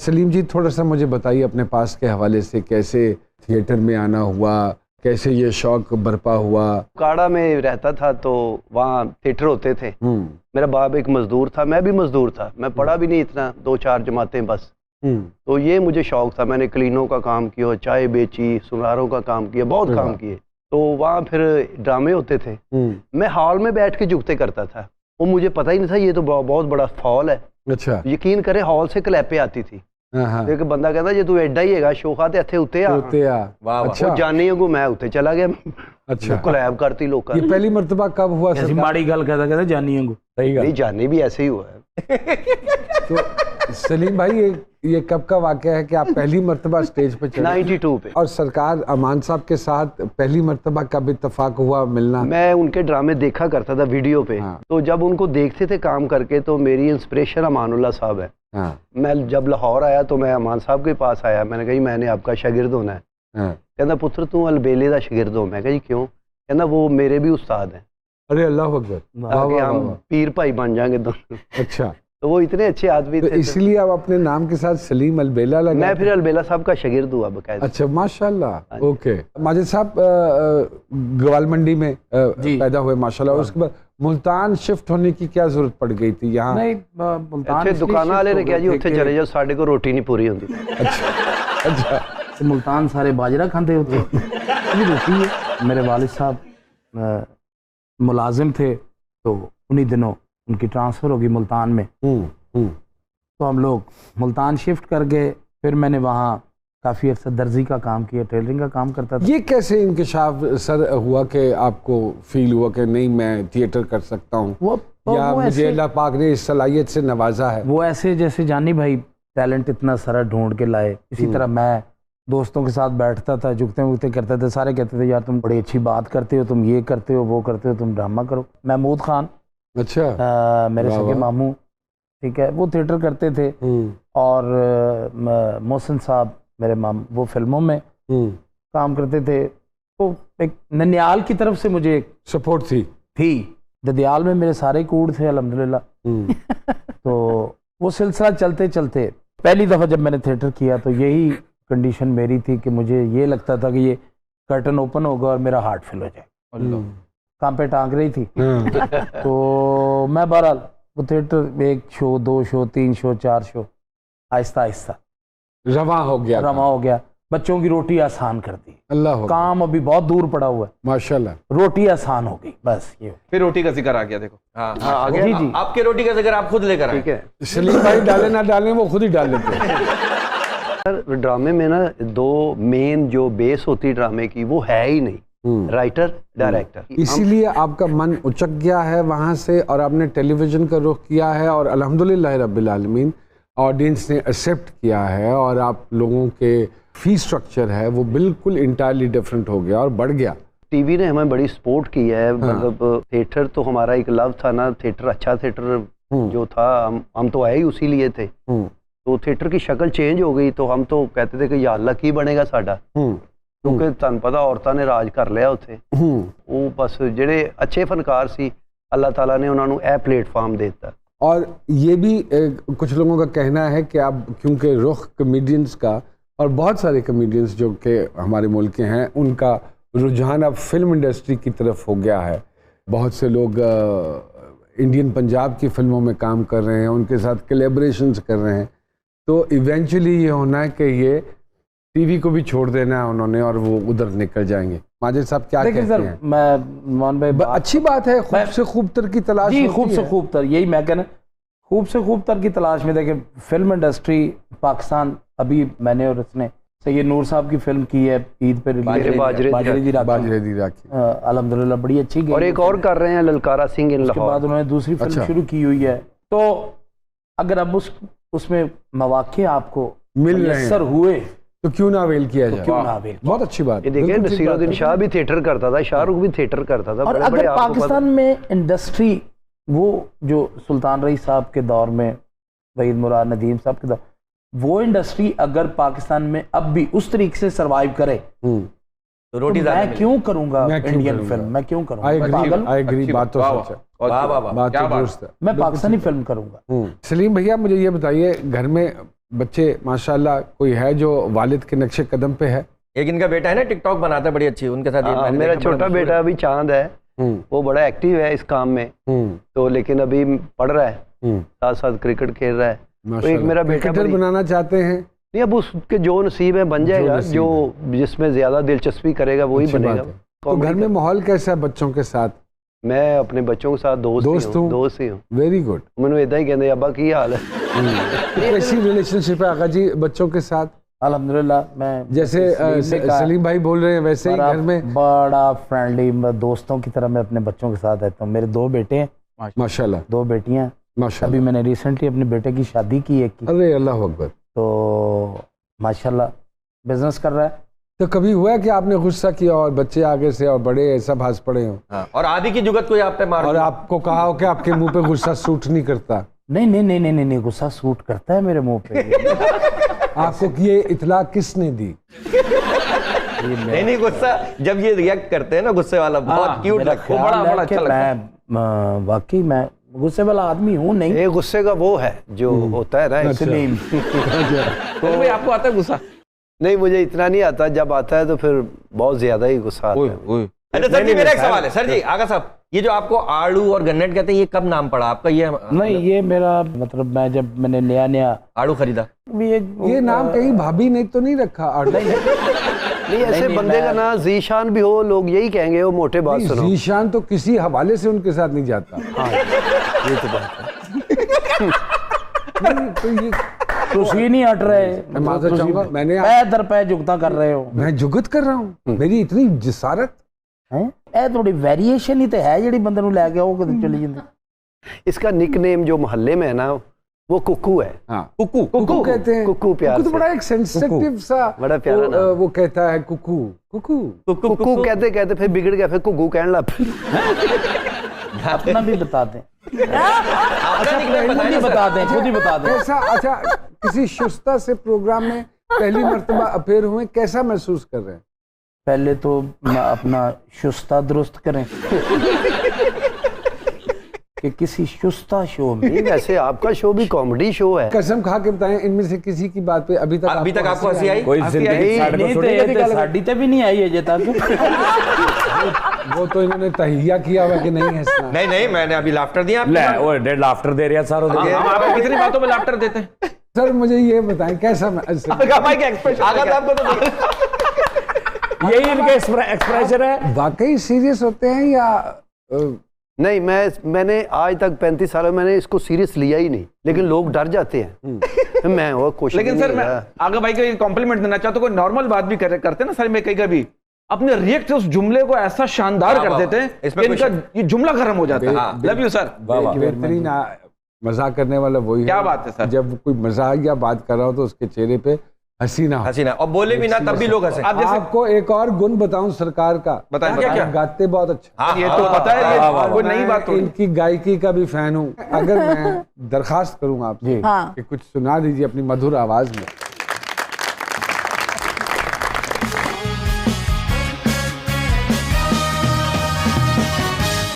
सलीम जी थोड़ा सा मुझे बताइए अपने पास के हवाले से, कैसे थिएटर में आना हुआ, कैसे ये शौक बरपा हुआ? काड़ा में रहता था तो वहाँ थिएटर होते थे। मेरा बाप एक मजदूर था, मैं भी मजदूर था, मैं पढ़ा भी नहीं इतना, 2-4 जमातें बस। तो ये मुझे शौक था, मैंने क्लीनों का काम किया, चाय बेची, सुनारों का काम किया, बहुत काम किए। तो वहाँ फिर ड्रामे होते थे, मैं हॉल में बैठ के जुगते करता था, वो मुझे पता ही नहीं था ये तो बहुत बड़ा फॉल है। अच्छा। यकीन करे हॉल से क्लैपे आती थी, एक बंदा कहता जे तू एडा ही है शोखा ते इत्थे उत्ते आ। अच्छा। जानी को मैं उत्ते चला गया। अच्छा। क्लैप करती लोग। ये पहली मर्तबा कब हुआ? ऐसी माड़ी गल कहता जानी को। सही गल। नहीं, जानी भी ऐसे ही हुआ है। तो सलीम भाई ये कब का वाकया है कि आप पहली मर्तबा स्टेज पे चले? 92 पे। और सरकार अमान साहब के साथ पहली मर्तबा कब इत्तेफाक हुआ मिलना? मैं उनके ड्रामे देखा करता था वीडियो पे। तो जब उनको देखते थे काम करके तो मेरी इंस्पिरेशन अमानुल्लाह साहब है। मैं जब लाहौर आया तो मैं अमान साहब के पास आया, मैंने कहा मैंने आपका शागिर्द होना है। कहना पुत्र तू अलबेले का शागिर्द हो। मैं कहा जी क्यों? कहना वो मेरे भी उस्ताद हैं। अरे अल्लाह अकबर। ताकि हम पीर भाई बन जाएंगे दोनों। अच्छा। तो वो इतने अच्छे आदमी तो थे, इसलिए आप अपने नाम के साथ सलीम अलबेला लगा? मैं फिर अलबेला साहब का शागिर्द हुआ बकायदा। अच्छा, माशाल्लाह। ओके। माजिद साहब ग्वाल मंडी में पैदा हुए माशाल्लाह, उसके बाद मुल्तान शिफ्ट होने की क्या जरूरत पड़ गई थी? यहाँ नहीं, मुल्तान दुकान वाले ने कहा जी उत्थे चले जाओ, साढ़े को रोटी नहीं पूरी होती। अच्छा। तो मुल्तान सारे बाजरा खाते होते रोटी है। मेरे वालिद साहब मुलाजिम थे, तो उन्हीं दिनों उनकी ट्रांसफ़र होगी मुल्तान में। तो हम लोग मुल्तान शिफ्ट कर गए। फिर मैंने वहाँ काफ़ी अर्सा दर्जी का काम किया, टेलरिंग का काम करता था। ये कैसे इंकिशाफ सर हुआ कि आपको फील हुआ कि नहीं मैं थिएटर कर सकता हूँ, या मुझे अल्लाह पाक ने इस सलाहियत से नवाजा है? वो ऐसे जैसे जानी भाई टैलेंट इतना सारा ढूंढ के लाए, इसी तरह मैं दोस्तों के साथ बैठता था, जुगते वुगते करते थे, सारे कहते थे यार तुम बड़ी अच्छी बात करते हो, तुम ये करते हो, वो करते हो, तुम ड्रामा करो। महमूद खान, अच्छा, मेरे सगे मामू, ठीक है, वो थिएटर करते थे। और मोहसिन साहब मेरे माम, वो फिल्मों में काम करते थे। तो एक ननियाल की तरफ से मुझे सपोर्ट थी। ददियाल में मेरे सारे कूड़ थे अल्हम्दुलिल्लाह। तो वो सिलसिला चलते चलते पहली दफ़ा जब मैंने थिएटर किया तो यही कंडीशन मेरी थी कि मुझे ये लगता था कि ये कर्टन ओपन होगा और मेरा हार्ट फिल हो जाए। काम पे टांग रही थी। तो मैं बहरहाल वो theatre 1 show, 2 show, 3 show, 4 show, Aahista Aahista रवा हो गया। बच्चों की रोटी आसान कर दी। अल्लाह। काम अभी बहुत दूर पड़ा हुआ है, माशाल्लाह, रोटी आसान हो गई। बस ये फिर रोटी का जिक्र आ गया। देखो आ गया जी। आपके रोटी का जिक्र आप खुद लेकर आए। ठीक है। सलीम भाई डाले ना डालें, वो खुद ही डाल लेते हैं। ड्रामे में ना 2 मेन जो बेस होती ड्रामे की वो है ही नहीं, राइटर डायरेक्टर। इसीलिए आपका मन उचक गया है वहां से और आपने टेलीविजन का रुख किया है, और अल्हम्दुलिल्लाह रब्बिल आलमीन ऑडियंस ने एक्सेप्ट किया है, और आप लोगों के फी स्ट्रक्चर है वो बिल्कुल इंटायरली डिफरेंट हो गया और बढ़ गया। टीवी ने हमें बड़ी सपोर्ट की है। मतलब थिएटर तो हमारा एक लव था ना, थिएटर अच्छा थिएटर जो था, हम तो आए ही उसी लिए थे। तो थिएटर की शक्ल चेंज हो गई तो हम तो कहते थे कि या अल्लाह की बनेगा साडा, क्योंकि तुहानू पता औरतां ने राज कर लिया उत्थे। वो बस जेडे अच्छे फनकार सी अल्लाह ताला ने उन्होंने यह प्लेटफॉर्म दे दिता। और ये भी कुछ लोगों का कहना है कि आप क्योंकि रुख कॉमेडियंस का और बहुत सारे कॉमेडियंस जो कि हमारे मुल्क के हैं उनका रुझान अब फिल्म इंडस्ट्री की तरफ हो गया है। बहुत से लोग इंडियन पंजाब की फिल्मों में काम कर रहे हैं, उनके साथ कोलैबोरेशंस कर रहे हैं। तो इवेंचुअली ये होना है कि ये टीवी को भी छोड़ देना है उन्होंने और वो उधर निकल जाएंगे। माजिद साहब क्या कहते हैं? मैं मोहन भाई, अच्छी बात है, खूब से खूब तर की तलाश जी, खूब से खूब तर, यही मैं कहना, खूब से खूब तर की तलाश में। देखें फिल्म इंडस्ट्री पाकिस्तान, अभी मैंने और उसने सैयद नूर साहब की फिल्म की है ईद पे रिलीज, बाजरे दी राखी, अल्हम्दुलिल्लाह बड़ी अच्छी गई। और एक और कर रहे हैं ललकारा सिंह इन लाहौर, उसके बाद उन्होंने दूसरी फिल्म शुरू की हुई है। तो अगर अब उसमें मौके आपको मिल रहे हुए तो क्यों ना अवेल किया जाए? क्यों ना अवेल? बहुत अच्छी बात। ये देखिए नसीरुद्दीन शाह भी थिएटर करता था, शाहरुख भी थिएटर करता था। और अगर पाकिस्तान में इंडस्ट्री वो जो सुल्तान रईस साहब के दौर में, वहीद मुराद नदीम साहब के दौर, वो इंडस्ट्री अगर पाकिस्तान में अब भी उस तरीके से सरवाइव करे तो रोटी मैं क्यों करूंगा इंडियन फिल्म? मैं क्यों करूंगा? आई एग्री, बात तो सच है, बात तो दुरुस्त है। मैं पाकिस्तानी फिल्म करूंगा। सलीम भैया मुझे ये बताइए, घर में बच्चे माशाल्लाह कोई है जो वालिद के नक्शे कदम पे है? एक इनका बेटा है ना, टिकटॉक बनाता है बड़ी अच्छी, उनके साथ हाँ, मेरा छोटा बेटा अभी चांद है, वो बड़ा एक्टिव है इस काम में, तो लेकिन अभी पढ़ रहा है, साथ साथ क्रिकेट खेल रहा है। तो एक मेरा बेटा क्रिकेटर बनाना चाहते हैं? नहीं, अब उसके जो नसीब है बन जाएगा, जो जिसमें ज्यादा दिलचस्पी करेगा वही बनेगा। तो घर में माहौल कैसा है बच्चों के साथ? मैं अपने बच्चों के साथ दोस्त ही हूँ। Very good. मैंने इदा ही कहते अब्बा की हाल है। कैसी रिलेशनशिप है आका जी बच्चों के साथ? अल्हम्दुलिल्लाह, मैं जैसे सलीम भाई बोल रहे हैं वैसे ही घर में बड़ा फ्रेंडली दोस्तों की तरह मैं अपने बच्चों के साथ रहता हूँ। मेरे 2 बेटे हैं माशाल्लाह, 2 बेटियां माशाल्लाह। अभी मैंने रिसेंटली अपने बेटे की शादी की एक की, अरे अल्लाह अकबर। तो माशाल्लाह बिजनेस कर रहा है। तो कभी हुआ कि आपने गुस्सा किया और बच्चे आगे से और बड़े ऐसा भास पड़े हो? हाँ, और आदि की जुगत कोई आप पे मार और आपको कहा हो कि आपके मुंह पे गुस्सा सूट नहीं करता? नहीं, गुस्सा सूट करता है मेरे मुंह पे। आपको ये इतला किसने दी? नहीं, गुस्सा जब ये रिएक्ट करते हैं ना, गुस्से वाला बहुत क्यूट लगता है, बड़ा अच्छा लगता है। मैं वाकई मैं गुस्से वाला आदमी हूँ नहीं। ये गुस्से का वो है जो होता है ना, इसलिए। तो भाई आपको आता है गुस्सा? नहीं, मुझे इतना नहीं आता, जब आता है तो फिर बहुत ज्यादा ही गुस्सा आता है। अच्छा सर जी, मेरा एक सवाल है। सर जी, आगा साहब, ये जो आपको आड़ू और गन्नेट कहते हैं, ये कब नाम पड़ा आपका? ये नहीं, ये मेरा मतलब मैंने नया आड़ू खरीदा, ये नाम कहीं भाभी ने तो नहीं रखा? आड़ू नहीं, ऐसे बंदे का ना जीशान भी हो, लोग यही कहेंगे वो मोटे बात सुनो। जीशान तो किसी हवाले से उनके साथ नहीं जाता। हाँ, ये तो बात है। तो ये तुसी नहीं हट रहे। मैं माजरत चाहूंगा, मैंने पैर दर पैर जुगता कर रहे हो। मैं जुगत कर रहा हूँ? मेरी इतनी जिसारत है? ए थोड़ी वेरिएशन ही तो है ਜਿਹੜੀ ਬੰਦੇ ਨੂੰ ਲੈ ਕੇ ਉਹ ਕਿਤੇ ਚਲੀ ਜਾਂਦੀ। इसका निकनेम जो मोहल्ले में है ना, वो कुकू है। हाँ, कुकू कहते हैं। कुकू प्यार कुकू तो से। बड़ा एक सेंसिटिव सा, बड़ा प्यारा नाम। वो कहता है कुकू कुकू कुकू कहते कहते फिर बिगड़ गया, फिर कुकू कहने लग पे। अपना भी बता दें। आपका निकनेम खुद ही बता दें, खुद ही बता दें। कैसा? अच्छा, किसी शुस्ता से प्रोग्राम में पहली मर्तबा अपेयर हुए, कैसा महसूस कर रहे हैं? पहले तो अपना शुस्ता दुरुस्त करें कि किसी शुस्ता शो में। वैसे आपका शो भी कॉमेडी शो है। कसम खा के बताएं, इनमें से किसी की बात पे अभी तक आपको हंसी आई? कोई जिंदगी साड़ी ते भी नहीं आई है तक। वो तो इन्होंने तहिया किया हुआ कि नहीं हंसना। नहीं, मैंने अभी लाफ्टर दिया। लाफ्टर दे रहा सारों। हम आपको कितनी बातों में लाफ्टर देते हैं? सर मुझे ये बताएं कैसा यही इनके एक्सप्रेशन है। वाकई सीरियस होते हैं या नहीं? मैंने आज तक 35 सालों में मैंने इसको सीरियस लिया ही नहीं, लेकिन लोग डर जाते हैं। मैं और कोशिश। लेकिन सर मैं आगे भाई को कॉम्प्लीमेंट देना चाहता हूँ। कोई नॉर्मल बात भी करते ना सर, मैं कभी अपने रिएक्ट उस जुमले को ऐसा शानदार कर देते हैं कि इनका ये जुमला खत्म हो जाता है। Love you sir. बेहतरीन मजाक करने वाला वही क्या बात है सर। जब कोई मजाक या बात कर रहा हो तो उसके चेहरे पे हसीना और बोले भी ना तब भी लोग हंसे। आपको एक और गुण बताऊं सरकार का? बताएं क्या? गाते बहुत अच्छा। ये तो पता है, ये कोई नई बात तो इनकी गायकी का भी फैन हूं। अगर मैं दरखास्त करूं आपसे कि कुछ सुना दीजिए अपनी मधुर आवाज में।